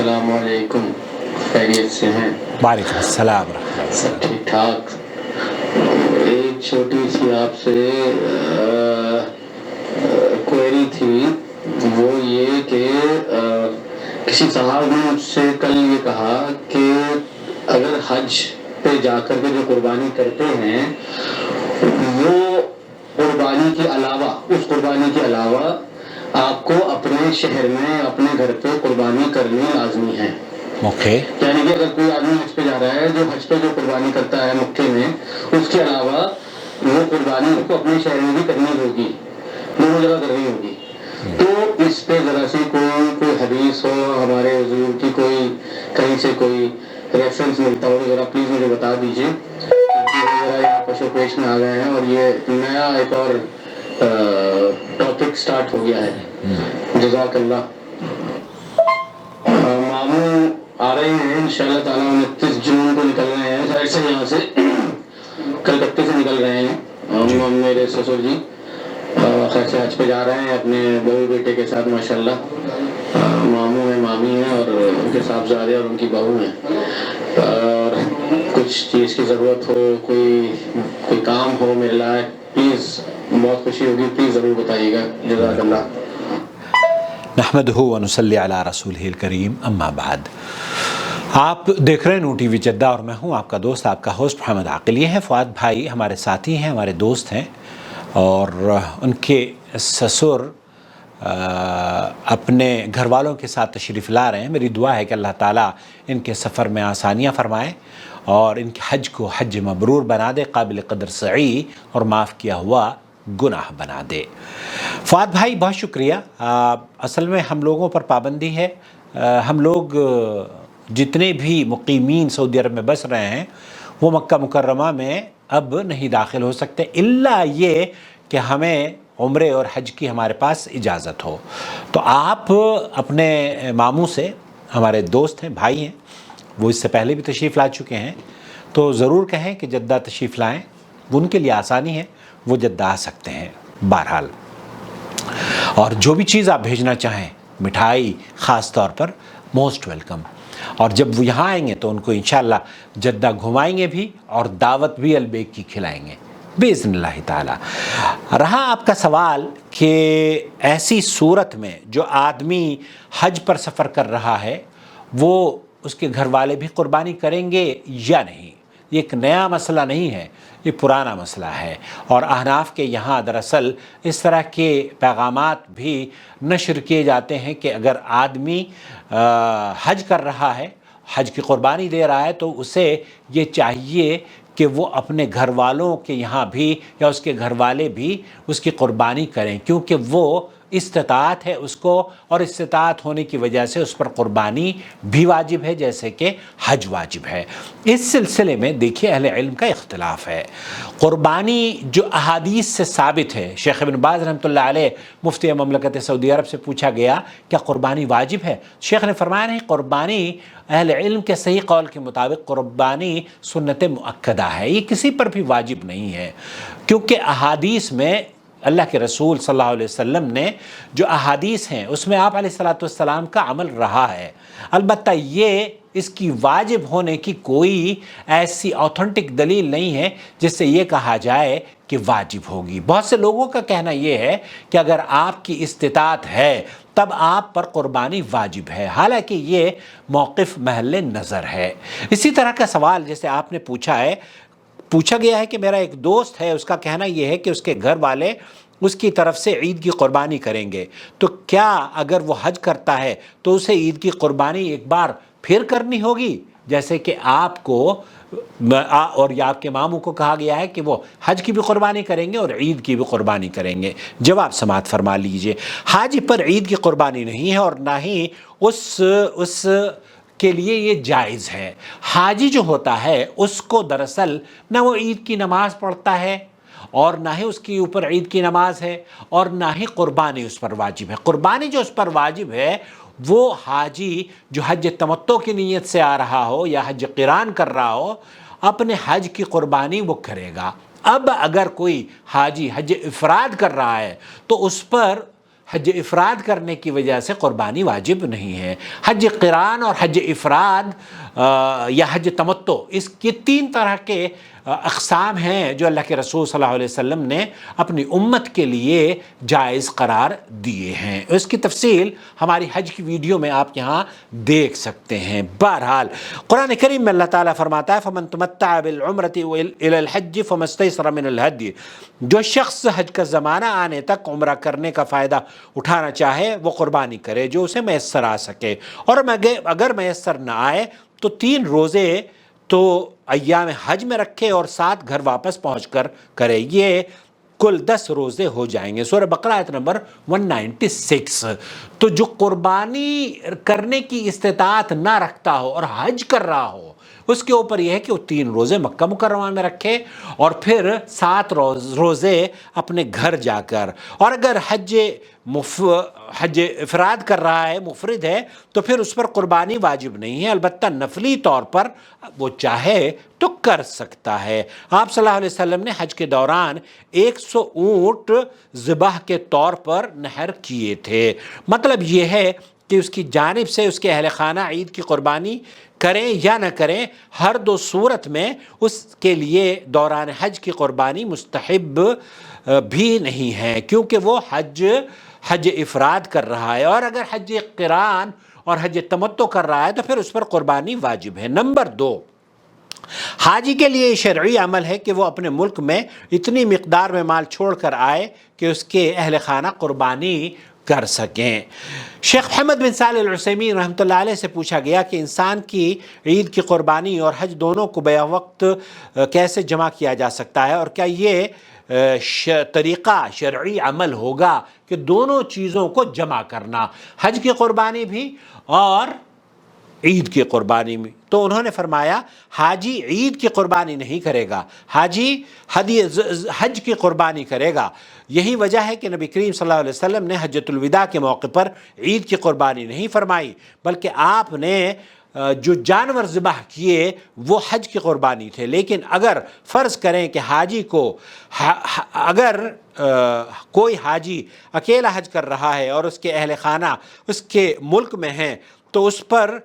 السلام علیکم، خیریت سے ہیں؟ وعلیکم السلام ورحمۃ اللہ۔ سب ٹھیک ٹھاک؟ ایک چھوٹی سی آپ سے کوئری تھی، وہ یہ کہ کسی صاحب نے مجھ سے کل یہ کہا کہ اگر حج پہ جا کر کے جو قربانی کرتے ہیں وہ قربانی کے علاوہ، اس قربانی کے علاوہ آپ کو اپنے شہر میں اپنے گھر پہ قربانی کرنی لازمی ہے۔ اوکے، یعنی کہ اگر کوئی آدمی حج پہ جا رہا ہے، جو حج پہ جو قربانی کرتا ہے مکے میں، اس کے علاوہ وہ قربانی اس کو اپنے شہر میں بھی کرنی ہوگی، دونوں جگہ کرنی ہوگی۔ تو اس پہ ذرا سی کوئی حدیث ہو ہمارے حضور کی، کوئی کہیں سے کوئی ریفرنس ملتا ہو تو ذرا پلیز مجھے بتا دیجیے، کیونکہ ذرا یہاں پشو پیش میں آ گئے ہیں اور یہ نیا ایک اور ٹاپک سٹارٹ ہو گیا ہے۔ جزاک اللہ۔ ماموں آ رہے ہیں انشاءاللہ تعالیٰ، 29 جون کو نکل رہے ہیں شاید سے، یہاں سے کلکتے سے نکل رہے ہیں میرے سسر جی، خیر سے حج پہ جا رہے ہیں اپنے بہو بیٹے کے ساتھ ماشاءاللہ۔ ماموں ہیں، مامی ہیں اور ان کے صاحبزادے اور ان کی بہو ہیں، اور کچھ چیز کی ضرورت ہو، کوئی کام ہو میرے لائق، پلیز بہت خوشی ہوگی، پلیز ضرور بتائیے گا۔ جزاک اللہ۔ نحمدہ و نصلی علی رسولہ الکریم، اما بعد۔ آپ دیکھ رہے ہیں نون ٹی وی جدہ اور میں ہوں آپ کا دوست، آپ کا ہوسٹ محمد عاقل۔ یہ ہیں فؤاد بھائی، ہمارے ساتھی ہیں، ہمارے دوست ہیں، اور ان کے سسر اپنے گھر والوں کے ساتھ تشریف لا رہے ہیں۔ میری دعا ہے کہ اللہ تعالیٰ ان کے سفر میں آسانیاں فرمائے اور ان کے حج کو حج مبرور بنا دے، قابل قدر سعی اور معاف کیا ہوا گناہ بنا دے۔ فؤاد بھائی بہت شکریہ۔ اصل میں ہم لوگوں پر پابندی ہے، ہم لوگ جتنے بھی مقیمین سعودی عرب میں بس رہے ہیں وہ مکہ مکرمہ میں اب نہیں داخل ہو سکتے، الا یہ کہ ہمیں عمرے اور حج کی ہمارے پاس اجازت ہو۔ تو آپ اپنے ماموں سے، ہمارے دوست ہیں، بھائی ہیں، وہ اس سے پہلے بھی تشریف لا چکے ہیں، تو ضرور کہیں کہ جدہ تشریف لائیں، وہ ان کے لیے آسانی ہے، وہ جدہ آ سکتے ہیں بہرحال۔ اور جو بھی چیز آپ بھیجنا چاہیں، مٹھائی خاص طور پر، موسٹ ویلکم۔ اور جب وہ یہاں آئیں گے تو ان کو انشاءاللہ جدہ گھمائیں گے بھی اور دعوت بھی البیک کی کھلائیں گے باذن اللہ تعالیٰ۔ رہا آپ کا سوال کہ ایسی صورت میں جو آدمی حج پر سفر کر رہا ہے وہ اس کے گھر والے بھی قربانی کریں گے یا نہیں، یہ ایک نیا مسئلہ نہیں ہے، یہ پرانا مسئلہ ہے، اور احناف کے یہاں دراصل اس طرح کے پیغامات بھی نشر کیے جاتے ہیں کہ اگر آدمی حج کر رہا ہے، حج کی قربانی دے رہا ہے، تو اسے یہ چاہیے کہ وہ اپنے گھر والوں کے یہاں بھی یا اس کے گھر والے بھی اس کی قربانی کریں، کیونکہ وہ استطاعت ہے اس کو، اور استطاعت ہونے کی وجہ سے اس پر قربانی بھی واجب ہے جیسے کہ حج واجب ہے۔ اس سلسلے میں دیکھیے اہل علم کا اختلاف ہے۔ قربانی جو احادیث سے ثابت ہے، شیخ ابن باز رحمۃ اللہ علیہ مفتی مملکت سعودی عرب سے پوچھا گیا کیا قربانی واجب ہے؟ شیخ نے فرمایا نہیں، قربانی اہل علم کے صحیح قول کے مطابق قربانی سنت مؤکدہ ہے، یہ کسی پر بھی واجب نہیں ہے، کیونکہ احادیث میں اللہ کے رسول صلی اللہ علیہ وسلم نے جو احادیث ہیں اس میں آپ علیہ الصلاۃ والسلام کا عمل رہا ہے۔ البتہ یہ اس کی واجب ہونے کی کوئی ایسی آتھنٹک دلیل نہیں ہے جس سے یہ کہا جائے کہ واجب ہوگی۔ بہت سے لوگوں کا کہنا یہ ہے کہ اگر آپ کی استطاعت ہے تب آپ پر قربانی واجب ہے، حالانکہ یہ موقف محل نظر ہے۔ اسی طرح کا سوال جیسے آپ نے پوچھا گیا ہے کہ میرا ایک دوست ہے، اس کا کہنا یہ ہے کہ اس کے گھر والے اس کی طرف سے عید کی قربانی کریں گے، تو کیا اگر وہ حج کرتا ہے تو اسے عید کی قربانی ایک بار پھر کرنی ہوگی، جیسے کہ آپ کو اور یا آپ کے ماموں کو کہا گیا ہے کہ وہ حج کی بھی قربانی کریں گے اور عید کی بھی قربانی کریں گے؟ جواب سماعت فرما لیجئے۔ حاجی پر عید کی قربانی نہیں ہے اور نہ ہی اس کے لیے یہ جائز ہے۔ حاجی جو ہوتا ہے اس کو دراصل نہ وہ عید کی نماز پڑھتا ہے اور نہ ہی اس کے اوپر عید کی نماز ہے اور نہ ہی قربانی اس پر واجب ہے۔ قربانی جو اس پر واجب ہے وہ حاجی جو حج تمتع کی نیت سے آ رہا ہو یا حج قران کر رہا ہو، اپنے حج کی قربانی وہ کرے گا۔ اب اگر کوئی حاجی حج افراد کر رہا ہے تو اس پر حج افراد کرنے کی وجہ سے قربانی واجب نہیں ہے۔ حج قران اور حج افراد یا حج تمتع، اس کے 3 طرح کے اقسام ہیں جو اللہ کے رسول صلی اللہ علیہ وسلم نے اپنی امت کے لیے جائز قرار دیے ہیں۔ اس کی تفصیل ہماری حج کی ویڈیو میں آپ یہاں دیکھ سکتے ہیں۔ بہرحال قرآن کریم میں اللہ تعالیٰ فرماتا ہے فَمَن تَمَتَّعَ بِالْعُمْرَةِ إِلَى الْحَجِّ فَمَا اسْتَيْسَرَ مِنَ الْهَدْيِ، جو شخص حج کا زمانہ آنے تک عمرہ کرنے کا فائدہ اٹھانا چاہے وہ قربانی کرے جو اسے میسر آ سکے، اور اگر میسر نہ آئے تو 3 روزے تو ایام حج میں رکھے اور 7 گھر واپس پہنچ کر کرے، یہ کل 10 روزے ہو جائیں گے۔ سورہ بقرہ آیت نمبر 196۔ تو جو قربانی کرنے کی استطاعت نہ رکھتا ہو اور حج کر رہا ہو، اس کے اوپر یہ ہے کہ وہ 3 روزے مکہ مکرمہ میں رکھے اور پھر 7 روزے اپنے گھر جا کر، اور اگر حج افراد کر رہا ہے، مفرد ہے، تو پھر اس پر قربانی واجب نہیں ہے، البتہ نفلی طور پر وہ چاہے تو کر سکتا ہے۔ آپ صلی اللہ علیہ وسلم نے حج کے دوران 100 اونٹ ذبح کے طور پر نحر کیے تھے۔ مطلب یہ ہے کہ اس کی جانب سے اس کے اہل خانہ عید کی قربانی کریں یا نہ کریں، ہر 2 صورت میں اس کے لیے دوران حج کی قربانی مستحب بھی نہیں ہے، کیونکہ وہ حج افراد کر رہا ہے، اور اگر حج قران اور حج تمتع کر رہا ہے تو پھر اس پر قربانی واجب ہے۔ نمبر 2، حاجی کے لیے یہ شرعی عمل ہے کہ وہ اپنے ملک میں اتنی مقدار میں مال چھوڑ کر آئے کہ اس کے اہل خانہ قربانی کر سکیں۔ شیخ محمد بن صالح العثیمین رحمۃ اللہ علیہ سے پوچھا گیا کہ انسان کی عید کی قربانی اور حج دونوں کو بیک وقت کیسے جمع کیا جا سکتا ہے، اور کیا یہ طریقہ شرعی عمل ہوگا کہ دونوں چیزوں کو جمع کرنا، حج کی قربانی بھی اور عید کی قربانی میں؟ تو انہوں نے فرمایا حاجی عید کی قربانی نہیں کرے گا، حاجی حج کی قربانی کرے گا۔ یہی وجہ ہے کہ نبی کریم صلی اللہ علیہ وسلم نے حجۃ الوداع کے موقع پر عید کی قربانی نہیں فرمائی، بلکہ آپ نے جو جانور ذبح کیے وہ حج کی قربانی تھے۔ لیکن اگر فرض کریں کہ حاجی کو اگر کوئی حاجی اکیلا حج کر رہا ہے اور اس کے اہل خانہ اس کے ملک میں ہیں، تو اس پر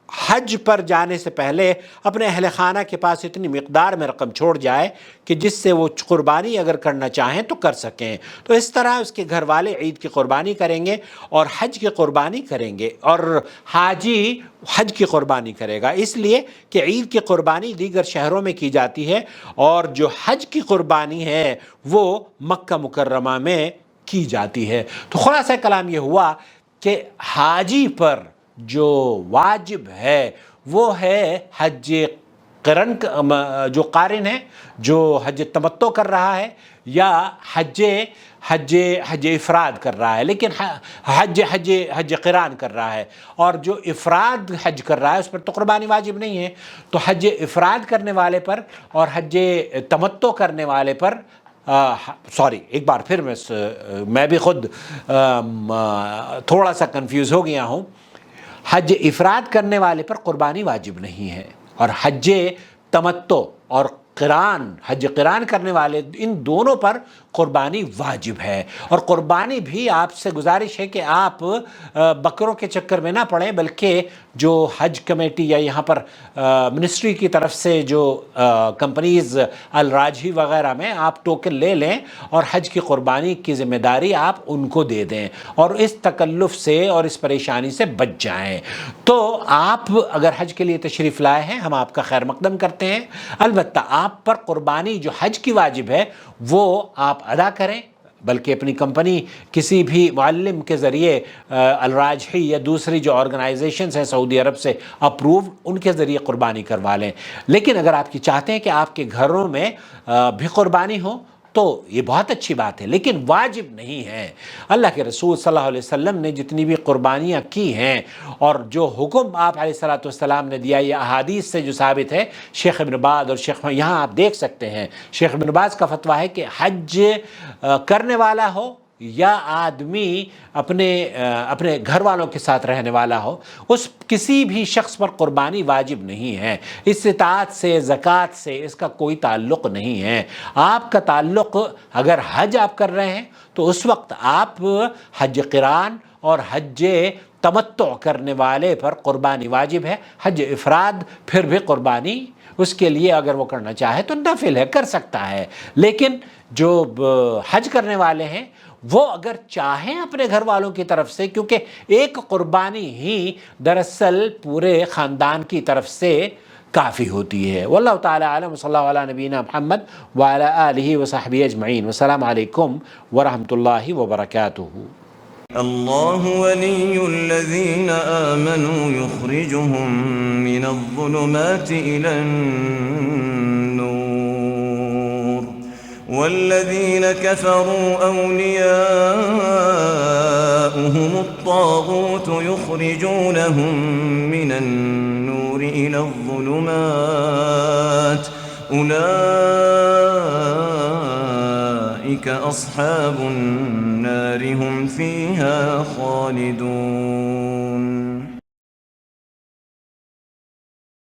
حج پر جانے سے پہلے اپنے اہل خانہ کے پاس اتنی مقدار میں رقم چھوڑ جائے کہ جس سے وہ قربانی اگر کرنا چاہیں تو کر سکیں۔ تو اس طرح اس کے گھر والے عید کی قربانی کریں گے اور حج کی قربانی کریں گے، اور حاجی حج کی قربانی کرے گا، اس لیے کہ عید کی قربانی دیگر شہروں میں کی جاتی ہے اور جو حج کی قربانی ہے وہ مکہ مکرمہ میں کی جاتی ہے۔ تو خلاصہ کلام یہ ہوا کہ حاجی پر جو واجب ہے وہ ہے حج قرن، جو قارن ہے، جو حج تمتع کر رہا ہے یا حج افراد کر رہا ہے، لیکن حج قران کر رہا ہے، اور جو افراد حج کر رہا ہے اس پر تو قربانی واجب نہیں ہے۔ تو حج افراد کرنے والے پر اور حج تمتع کرنے والے پر ایک بار پھر میں بھی خود تھوڑا سا کنفیوز ہو گیا ہوں۔ حج افراد کرنے والے پر قربانی واجب نہیں ہے، اور حج تمتع اور حج قران کرنے والے، ان دونوں پر قربانی واجب ہے۔ اور قربانی بھی آپ سے گزارش ہے کہ آپ بکروں کے چکر میں نہ پڑیں، بلکہ جو حج کمیٹی یا یہاں پر منسٹری کی طرف سے جو کمپنیز الراجحی وغیرہ میں آپ ٹوکن لے لیں اور حج کی قربانی کی ذمہ داری آپ ان کو دے دیں، اور اس تکلف سے اور اس پریشانی سے بچ جائیں۔ تو آپ اگر حج کے لیے تشریف لائے ہیں، ہم آپ کا خیر مقدم کرتے ہیں، البتہ آپ پر قربانی جو حج کی واجب ہے وہ آپ ادا کریں، بلکہ اپنی کمپنی کسی بھی معلم کے ذریعے الراجحی یا دوسری جو آرگنائزیشنز ہیں سعودی عرب سے اپروو، ان کے ذریعے قربانی کروا لیں۔ لیکن اگر آپ چاہتے ہیں کہ آپ کے گھروں میں بھی قربانی ہو تو یہ بہت اچھی بات ہے، لیکن واجب نہیں ہے۔ اللہ کے رسول صلی اللہ علیہ وسلم نے جتنی بھی قربانیاں کی ہیں اور جو حکم آپ علیہ الصلوۃ والسلام نے دیا، یہ احادیث سے جو ثابت ہے، شیخ ابن باز اور یہاں آپ دیکھ سکتے ہیں، شیخ ابن باز کا فتویٰ ہے کہ حج کرنے والا ہو یا آدمی اپنے گھر والوں کے ساتھ رہنے والا ہو، اس کسی بھی شخص پر قربانی واجب نہیں ہے۔ استطاعت سے، زکوٰۃ سے اس کا کوئی تعلق نہیں ہے۔ آپ کا تعلق اگر حج آپ کر رہے ہیں تو اس وقت آپ حج قران اور حج تمتع کرنے والے پر قربانی واجب ہے۔ حج افراد پھر بھی قربانی اس کے لیے اگر وہ کرنا چاہے تو نفل ہے، کر سکتا ہے۔ لیکن جو حج کرنے والے ہیں وہ اگر چاہیں اپنے گھر والوں کی طرف سے، کیونکہ ایک قربانی ہی دراصل پورے خاندان کی طرف سے کافی ہوتی ہے۔ واللہ تعالی عالم، صلی اللہ علیہ نبینا محمد وعلی آلہ وصحبہ اجمعین۔ والسلام علیکم ورحمۃ اللہ وبرکاتہ۔ الله ولي الذين آمنوا يخرجهم من الظلمات إلى النور والذين كفروا أولياؤهم الطاغوت يخرجونهم من النور إلى الظلمات أولئك أصحاب النار هم فيها خالدون